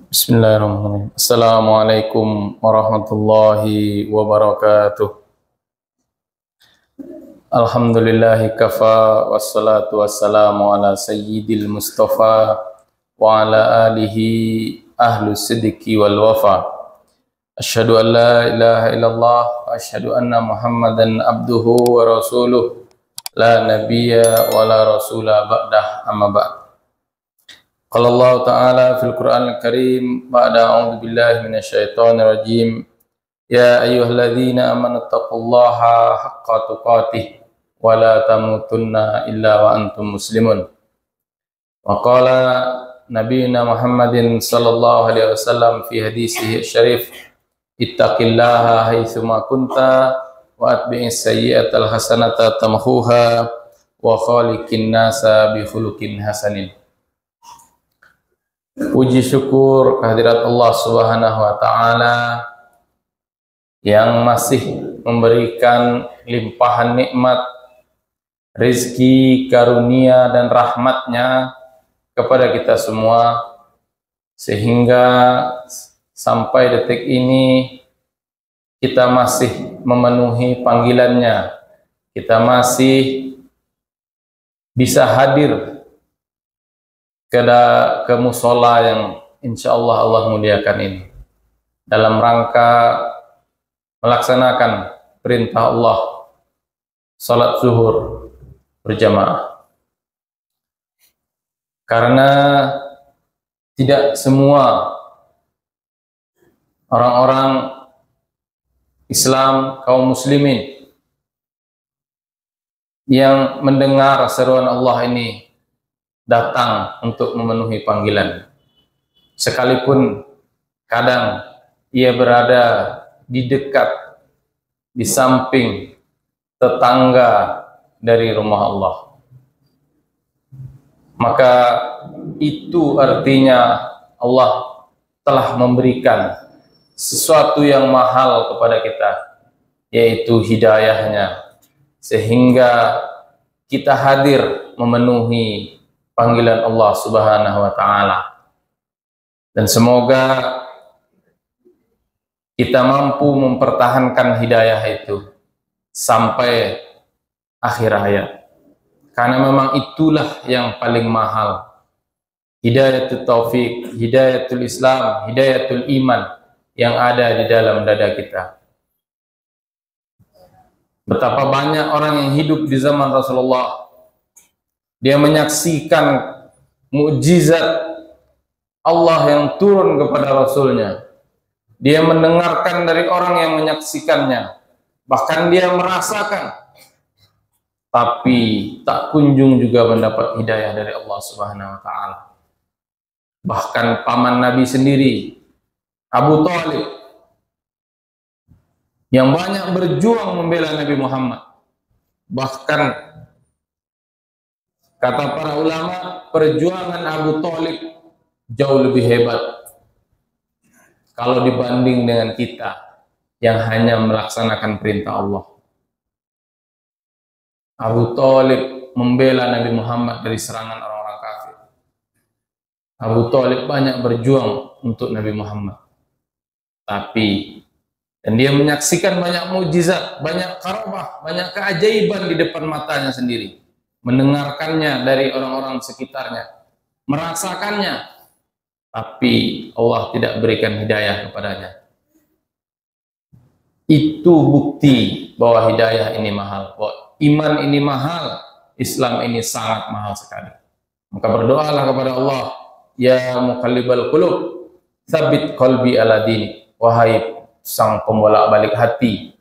Bismillahirrahmanirrahim. Assalamualaikum warahmatullahi wabarakatuh. Alhamdulillahi kafa wassalatu wassalamu ala sayyidil mustafa wa ala alihi ahlus sidqi wal wafa. Asyhadu an la ilaha illallah wa asyhadu anna Muhammadan abduhu wa rasuluh la nabiyya wa la rasula ba'dah amma ba'd. Qala Allah Ta'ala fil Qur'anil Karim ba'da a'udzu billahi minasyaitonir rajim ya ayyuhalladzina amanu taqullaha haqqa tuqatih wa la tamutunna illa wa antum muslimun. Wa qala nabiyuna Muhammadin sallallahu alaihi wasallam fi hadisihi syarif ittaqillaha haitsu ma kunta wa atbi'is sayyi'atal hasanata tamhuha wa khaliqin nasa bi khuluqin hasanin. Puji syukur kehadirat Allah Subhanahu wa Ta'ala yang masih memberikan limpahan nikmat, rezeki, karunia dan rahmatnya kepada kita semua, sehingga sampai detik ini kita masih memenuhi panggilannya, kita masih bisa hadir ke musola yang insya Allah muliakan ini dalam rangka melaksanakan perintah Allah salat zuhur berjamaah, karena tidak semua orang-orang Islam, kaum muslimin yang mendengar seruan Allah ini datang untuk memenuhi panggilan, sekalipun kadang ia berada di dekat, di samping tetangga dari rumah Allah. Maka itu artinya Allah telah memberikan sesuatu yang mahal kepada kita, yaitu hidayahnya, sehingga kita hadir memenuhi panggilan Allah Subhanahu wa Ta'ala. Dan semoga kita mampu mempertahankan hidayah itu sampai akhir hayat, karena memang itulah yang paling mahal. Hidayatul taufik, hidayatul Islam, hidayatul iman yang ada di dalam dada kita. Betapa banyak orang yang hidup di zaman Rasulullah, dia menyaksikan mukjizat Allah yang turun kepada Rasulnya. Dia mendengarkan dari orang yang menyaksikannya. Bahkan dia merasakan. Tapi tak kunjung juga mendapat hidayah dari Allah Subhanahu wa Ta'ala. Bahkan paman Nabi sendiri, Abu Thalib, yang banyak berjuang membela Nabi Muhammad. Bahkan kata para ulama, perjuangan Abu Thalib jauh lebih hebat kalau dibanding dengan kita yang hanya melaksanakan perintah Allah. Abu Thalib membela Nabi Muhammad dari serangan orang-orang kafir. Abu Thalib banyak berjuang untuk Nabi Muhammad. Dan dia menyaksikan banyak mukjizat, banyak karamah, banyak keajaiban di depan matanya sendiri. Mendengarkannya dari orang-orang sekitarnya, merasakannya, tapi Allah tidak berikan hidayah kepadanya. Itu bukti bahwa hidayah ini mahal, bahwa iman ini mahal, Islam ini sangat mahal sekali. Maka berdoalah kepada Allah, ya muqallibal qulub, tsabbit qalbi ala dinik. Wahai sang pembolak-balik hati,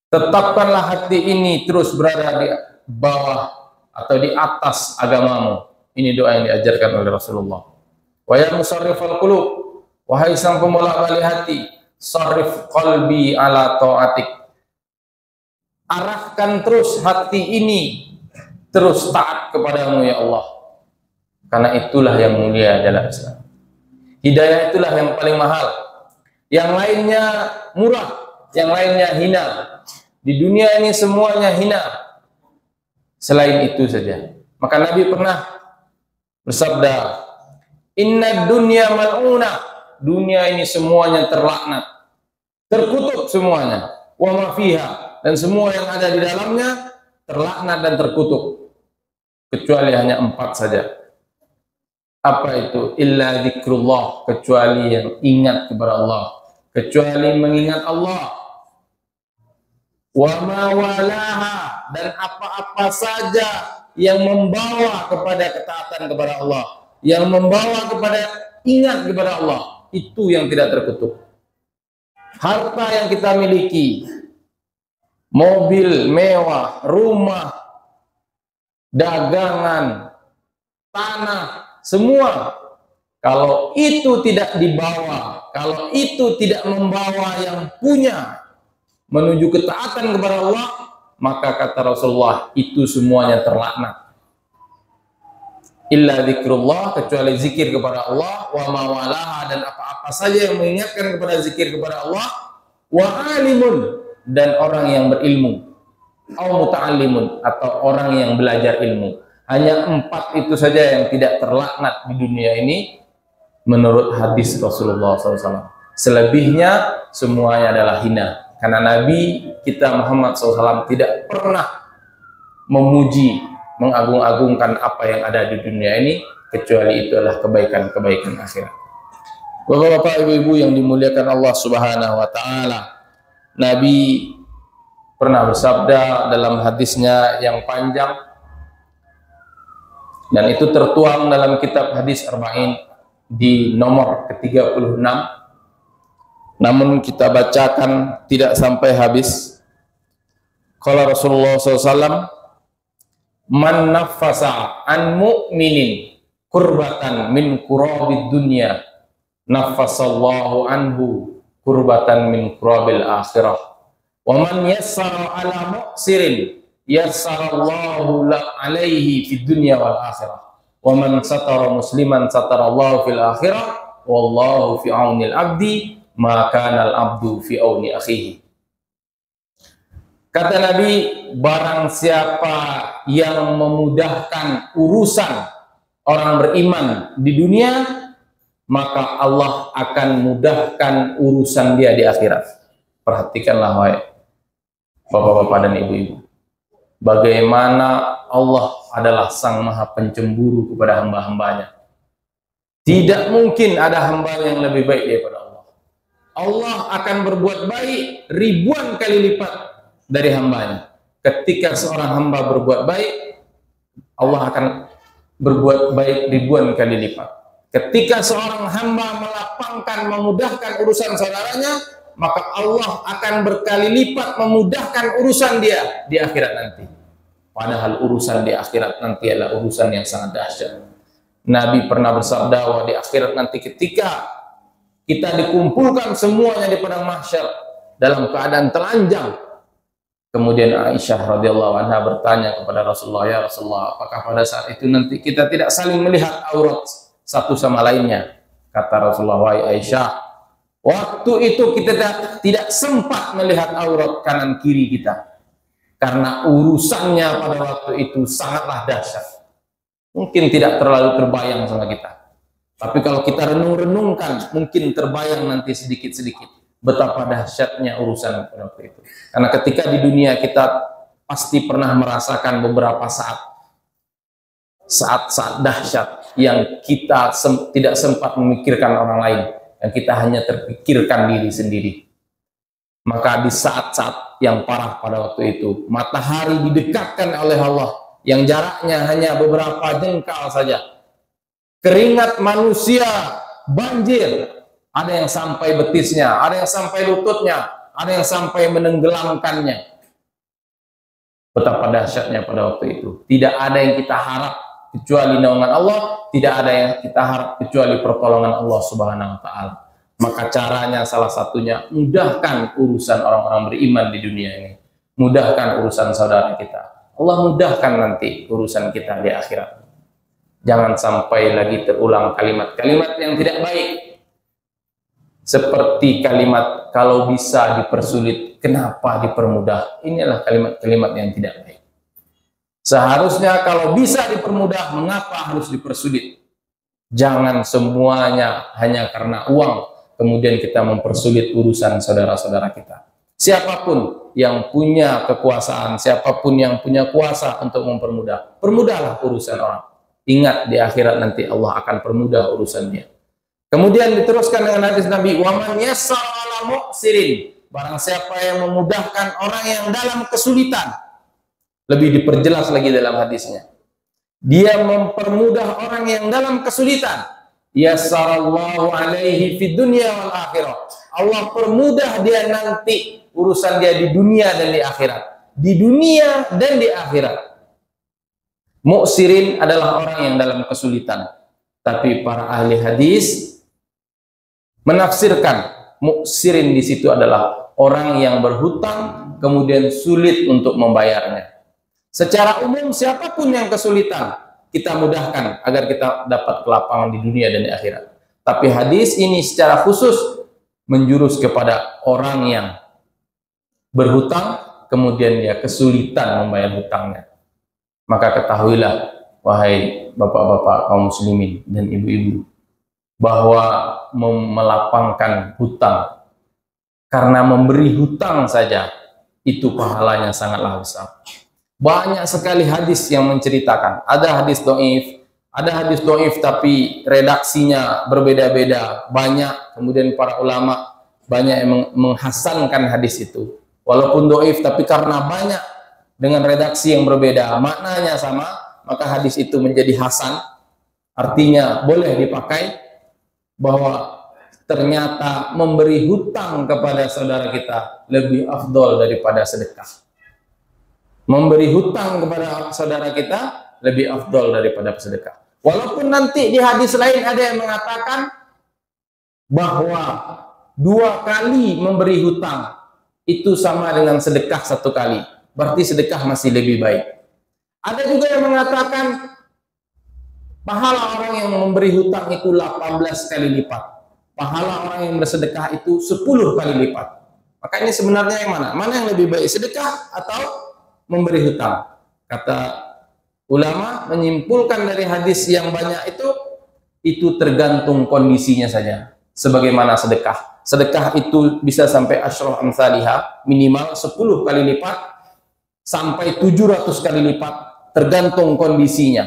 tetapkanlah hati ini terus berada di bawah atau di atas agamamu. Ini doa yang diajarkan oleh Rasulullah. Wa ya musarrifal qulub, wahai sang pembolak-balik hati, sarrif qalbi ala taatik. Arahkan terus hati ini terus taat kepadamu ya Allah. Karena itulah yang mulia dalam Islam. Hidayah itulah yang paling mahal. Yang lainnya murah, yang lainnya hina. Di dunia ini semuanya hina selain itu saja. Maka Nabi pernah bersabda, Inna dunya mal'una. Dunia ini semuanya terlaknat, terkutuk semuanya. Wa ma fiha, dan semua yang ada di dalamnya terlaknat dan terkutuk. Kecuali hanya 4 saja. Apa itu? Illa dzikrullah, kecuali yang ingat kepada Allah, kecuali mengingat Allah. Wa ma walaha, dan apa-apa saja yang membawa kepada ketaatan kepada Allah, yang membawa kepada ingat kepada Allah, itu yang tidak terkutuk. Harta yang kita miliki, mobil mewah, rumah, dagangan, tanah, semua, kalau itu tidak dibawa, kalau itu tidak membawa yang punya menuju ketaatan kepada Allah, maka kata Rasulullah, itu semuanya terlaknat. Illa zikrullah, kecuali zikir kepada Allah, wa mawalaha, dan apa-apa saja yang mengingatkan kepada zikir kepada Allah, wa alimun, dan orang yang berilmu, au muta'allimun, atau orang yang belajar ilmu. Hanya 4 itu saja yang tidak terlaknat di dunia ini menurut hadis Rasulullah SAW. Selebihnya semuanya adalah hina. Karena Nabi kita Muhammad SAW tidak pernah memuji, mengagung-agungkan apa yang ada di dunia ini, kecuali itu adalah kebaikan-kebaikan akhirat. Bapak-bapak, ibu-ibu yang dimuliakan Allah Subhanahu wa taala, Nabi pernah bersabda dalam hadisnya yang panjang, dan itu tertuang dalam kitab hadis Arba'in di nomor ke-36. Namun kita bacakan tidak sampai habis. Qala Rasulullah SAW, man nafasa an mu'minin kurbatan min kurabid dunya, nafasallahu anhu kurbatan min kurabil akhirah. Wa man yassara ala mu'sirin yassarallahu alaihi fid dunya wal akhirah. Wa man satara musliman satarallahu fil akhirah. Wallahu fi aunil abdi maka al abdu fi auni akhihi. Kata Nabi, barang siapa yang memudahkan urusan orang beriman di dunia, maka Allah akan mudahkan urusan dia di akhirat. Perhatikanlah wahai bapak-bapak dan ibu-ibu, bagaimana Allah adalah sang maha pencemburu kepada hamba-hambanya. Tidak mungkin ada hamba yang lebih baik daripada Allah. Allah akan berbuat baik ribuan kali lipat dari hambanya. Ketika seorang hamba berbuat baik, Allah akan berbuat baik ribuan kali lipat. Ketika seorang hamba melapangkan, memudahkan urusan saudaranya, maka Allah akan berkali lipat memudahkan urusan dia di akhirat nanti. Padahal urusan di akhirat nanti adalah urusan yang sangat dahsyat. Nabi pernah bersabda bahwa di akhirat nanti ketika kita dikumpulkan semuanya di padang mahsyar dalam keadaan telanjang, kemudian Aisyah radhiyallahu anha bertanya kepada Rasulullah, ya Rasulullah, apakah pada saat itu nanti kita tidak saling melihat aurat satu sama lainnya? Kata Rasulullah, wahai Aisyah, waktu itu kita tidak sempat melihat aurat kanan kiri kita, karena urusannya pada waktu itu sangatlah dahsyat. Mungkin tidak terlalu terbayang sama kita, tapi kalau kita renung-renungkan, mungkin terbayang nanti sedikit-sedikit betapa dahsyatnya urusan pada waktu itu. Karena ketika di dunia kita pasti pernah merasakan beberapa saat-saat dahsyat yang kita tidak sempat memikirkan orang lain, yang kita hanya terpikirkan diri sendiri. Maka di saat-saat yang parah pada waktu itu, matahari didekatkan oleh Allah yang jaraknya hanya beberapa jengkal saja. Keringat manusia banjir, ada yang sampai betisnya, ada yang sampai lututnya, ada yang sampai menenggelamkannya. Betapa dahsyatnya pada waktu itu. Tidak ada yang kita harap kecuali naungan Allah, tidak ada yang kita harap kecuali pertolongan Allah Subhanahu wa taala. Maka caranya salah satunya mudahkan urusan orang-orang beriman di dunia ini. Mudahkan urusan saudara kita. Allah mudahkan nanti urusan kita di akhirat. Jangan sampai lagi terulang kalimat-kalimat yang tidak baik. Seperti kalimat kalau bisa dipersulit, kenapa dipermudah? Inilah kalimat-kalimat yang tidak baik. Seharusnya kalau bisa dipermudah, mengapa harus dipersulit? Jangan semuanya hanya karena uang, kemudian kita mempersulit urusan saudara-saudara kita. Siapapun yang punya kekuasaan, siapapun yang punya kuasa untuk mempermudah, permudahlah urusan orang. Ingat, di akhirat nanti Allah akan permudah urusannya. Kemudian diteruskan dengan hadis Nabi, "Waman yassara 'ala mu'sirin." Barang siapa yang memudahkan orang yang dalam kesulitan. Lebih diperjelas lagi dalam hadisnya. Dia mempermudah orang yang dalam kesulitan. Yassarallahu alaihi fid dunya wal akhirah. Allah permudah dia nanti urusan dia di dunia dan di akhirat. Di dunia dan di akhirat. Mu'sirin adalah orang yang dalam kesulitan. Tapi para ahli hadis menafsirkan mu'sirin di situ adalah orang yang berhutang kemudian sulit untuk membayarnya. Secara umum siapapun yang kesulitan kita mudahkan agar kita dapat kelapangan di dunia dan di akhirat. Tapi hadis ini secara khusus menjurus kepada orang yang berhutang kemudian dia kesulitan membayar hutangnya. Maka ketahuilah wahai bapak-bapak kaum muslimin dan ibu-ibu bahwa melapangkan hutang karena memberi hutang saja itu pahalanya sangatlah besar. Banyak sekali hadis yang menceritakan. Ada hadis doif tapi redaksinya berbeda-beda. Banyak, kemudian para ulama banyak yang menghasankan hadis itu. Walaupun doif tapi karena banyak dengan redaksi yang berbeda, maknanya sama, maka hadis itu menjadi hasan. Artinya boleh dipakai bahwa ternyata memberi hutang kepada saudara kita lebih afdol daripada sedekah. Memberi hutang kepada saudara kita lebih afdol daripada sedekah. Walaupun nanti di hadis lain ada yang mengatakan bahwa 2 kali memberi hutang itu sama dengan sedekah 1 kali. Berarti sedekah masih lebih baik. Ada juga yang mengatakan pahala orang yang memberi hutang itu 18 kali lipat. Pahala orang yang bersedekah itu 10 kali lipat. Maka ini sebenarnya yang mana? Mana yang lebih baik? Sedekah atau memberi hutang? Kata ulama menyimpulkan dari hadis yang banyak itu tergantung kondisinya saja. Sebagaimana sedekah. Sedekah itu bisa sampai asyraf amsalihah, minimal 10 kali lipat sampai 700 kali lipat, tergantung kondisinya.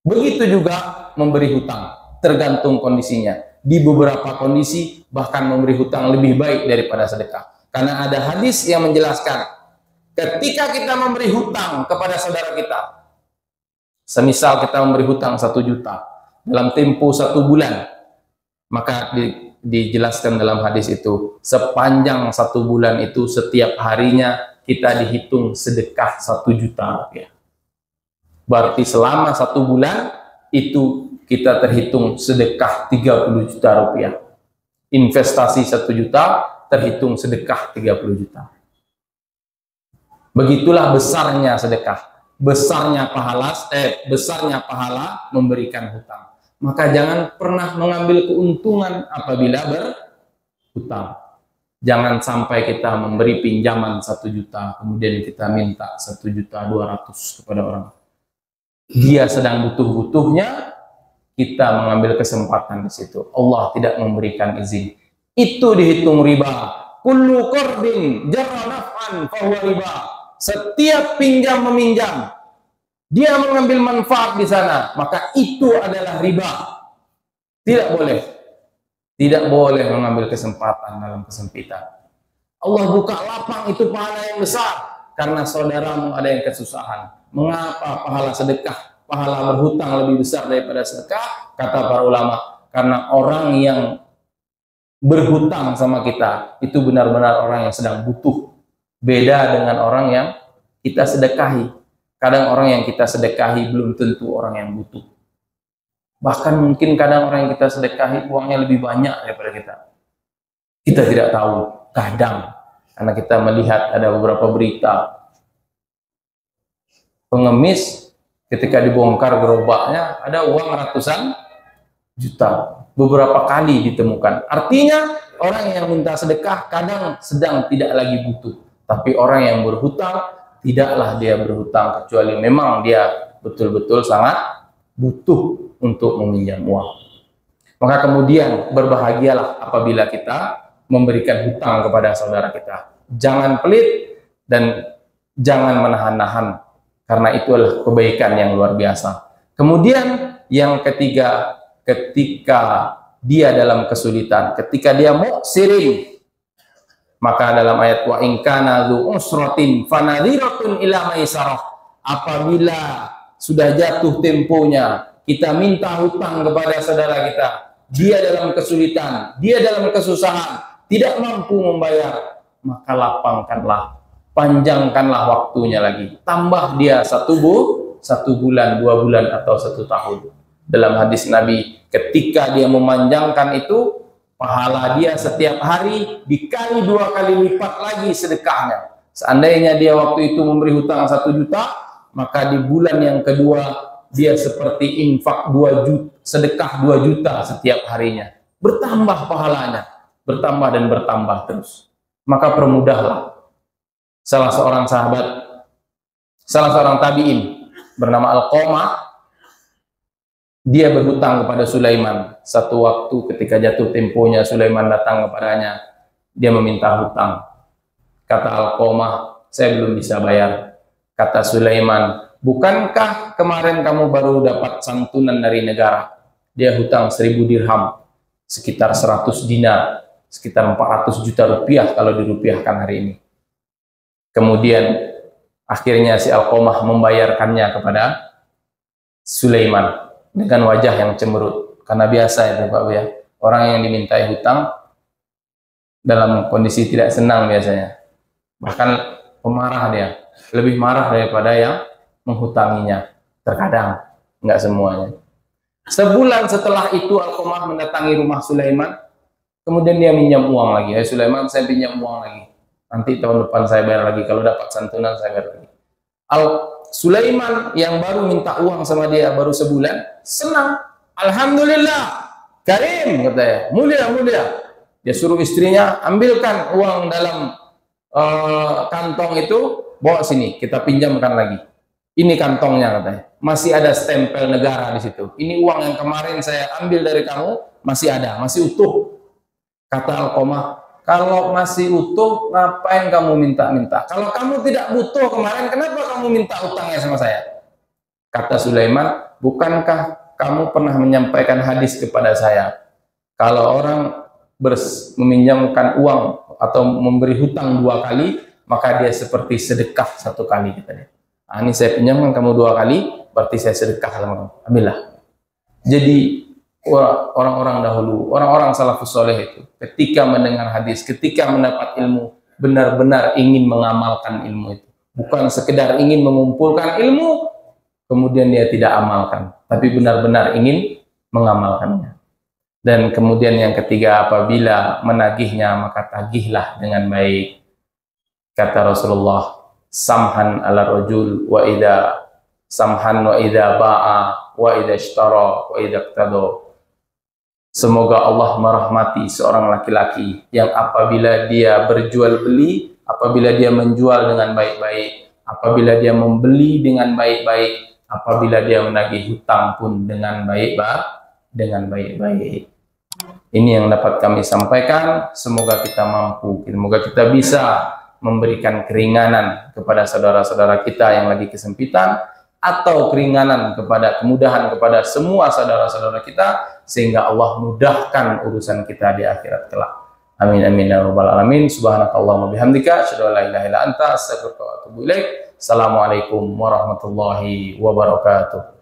Begitu juga memberi hutang, tergantung kondisinya. Di beberapa kondisi bahkan memberi hutang lebih baik daripada sedekah. Karena ada hadis yang menjelaskan ketika kita memberi hutang kepada saudara kita, semisal kita memberi hutang 1 juta dalam tempo 1 bulan, maka dijelaskan dalam hadis itu sepanjang 1 bulan itu setiap harinya kita dihitung sedekah 1 juta rupiah. Berarti selama 1 bulan itu kita terhitung sedekah 30 juta rupiah. Investasi 1 juta terhitung sedekah 30 juta. Begitulah besarnya sedekah, besarnya pahala memberikan hutang. Maka jangan pernah mengambil keuntungan apabila berhutang. Jangan sampai kita memberi pinjaman 1 juta, kemudian kita minta 1.200.000 kepada orang. Dia sedang butuh-butuhnya, kita mengambil kesempatan di situ. Allah tidak memberikan izin. Itu dihitung riba. Kullu qardin jarra naf'an fahuwa riba. Setiap pinjam meminjam, dia mengambil manfaat di sana, maka itu adalah riba. Tidak boleh. Tidak boleh mengambil kesempatan dalam kesempitan. Allah buka lapang itu pahala yang besar karena saudaramu ada yang kesusahan. Mengapa pahala sedekah, pahala berhutang lebih besar daripada sedekah? Kata para ulama, karena orang yang berhutang sama kita itu benar-benar orang yang sedang butuh. Beda dengan orang yang kita sedekahi. Kadang orang yang kita sedekahi belum tentu orang yang butuh. Bahkan mungkin kadang orang yang kita sedekahi uangnya lebih banyak daripada kita. Kita tidak tahu. Kadang karena kita melihat ada beberapa berita pengemis ketika dibongkar gerobaknya ada uang ratusan juta. Beberapa kali ditemukan. Artinya orang yang minta sedekah kadang sedang tidak lagi butuh. Tapi orang yang berhutang tidaklah dia berhutang kecuali memang dia betul-betul sangat butuh. untuk meminjam uang. Maka kemudian berbahagialah apabila kita memberikan hutang kepada saudara kita. Jangan pelit dan jangan menahan-nahan, karena itu adalah kebaikan yang luar biasa. Kemudian yang ketiga, ketika dia dalam kesulitan, ketika dia mu'sirin, maka dalam ayat wa in kana dzu usratin fanadhiratun ila maisarah, apabila sudah jatuh temponya kita minta hutang kepada saudara kita, dia dalam kesulitan, dia dalam kesusahan, tidak mampu membayar, maka lapangkanlah, panjangkanlah waktunya lagi, tambah dia satu bulan, 2 bulan, atau 1 tahun. Dalam hadis Nabi, ketika dia memanjangkan itu, pahala dia setiap hari dikali 2 kali lipat lagi sedekahnya. Seandainya dia waktu itu memberi hutang 1 juta, maka di bulan yang kedua dia seperti infak 2 juta, sedekah 2 juta setiap harinya. Bertambah pahalanya, bertambah dan bertambah terus. Maka permudahlah. Salah seorang sahabat, salah seorang tabi'in bernama Alqamah, dia berhutang kepada Sulaiman. Satu waktu ketika jatuh temponya, Sulaiman datang kepadanya, dia meminta hutang. Kata Alqamah, saya belum bisa bayar. Kata Sulaiman, bukankah kemarin kamu baru dapat santunan dari negara? Dia hutang 1000 dirham, sekitar 100 dinar, sekitar 400 juta rupiah kalau dirupiahkan hari ini. Kemudian akhirnya si Alqamah membayarkannya kepada Sulaiman dengan wajah yang cemberut, karena biasa itu Pak Bu ya, orang yang dimintai hutang dalam kondisi tidak senang biasanya, bahkan pemarah, dia lebih marah daripada yang menghutanginya. Terkadang, nggak semuanya. Sebulan setelah itu Alqamah mendatangi rumah Sulaiman, kemudian dia minjam uang lagi. Sulaiman, saya pinjam uang lagi, nanti tahun depan saya bayar lagi, kalau dapat santunan saya bayar lagi. Sulaiman yang baru minta uang sama dia baru sebulan, senang, alhamdulillah, karim katanya, mulia. Dia suruh istrinya ambilkan uang dalam kantong itu, bawa sini, kita pinjamkan lagi. Ini kantongnya katanya, masih ada stempel negara di situ. Ini uang yang kemarin saya ambil dari kamu, masih ada, masih utuh. Kata Alqamah, kalau masih utuh, ngapain kamu minta-minta? Kalau kamu tidak butuh kemarin, kenapa kamu minta utangnya sama saya? Kata Sulaiman, bukankah kamu pernah menyampaikan hadis kepada saya? Kalau orang meminjamkan uang atau memberi hutang 2 kali, maka dia seperti sedekah 1 kali. Katanya. Nah, ini saya pinjamkan kamu 2 kali, berarti saya sedekah sama kamu. Ambillah. Jadi orang-orang dahulu, orang-orang salafus soleh itu, ketika mendengar hadis, ketika mendapat ilmu, benar-benar ingin mengamalkan ilmu itu. Bukan sekedar ingin mengumpulkan ilmu, kemudian dia tidak amalkan, tapi benar-benar ingin mengamalkannya. Dan kemudian yang ketiga, apabila menagihnya, maka tagihlah dengan baik. Kata Rasulullah, samhan ala rajul wa idha samhan wa idha ba'a wa idha ishtara wa idha iqtada. Semoga Allah merahmati seorang laki-laki yang apabila dia berjual beli, apabila dia menjual dengan baik-baik, apabila dia membeli dengan baik-baik, apabila dia menagih hutang pun dengan baik-baik. Ini yang dapat kami sampaikan. Semoga kita mampu, semoga kita bisa memberikan keringanan kepada saudara-saudara kita yang lagi kesempitan, atau keringanan kemudahan kepada semua saudara-saudara kita, sehingga Allah mudahkan urusan kita di akhirat kelak. Amin amin ya rabbal alamin. Subhanakallahumma bihamdika, asyhadu an la ilaha illa anta, astaghfiruka wa atubu ilaik. Assalamualaikum warahmatullahi wabarakatuh.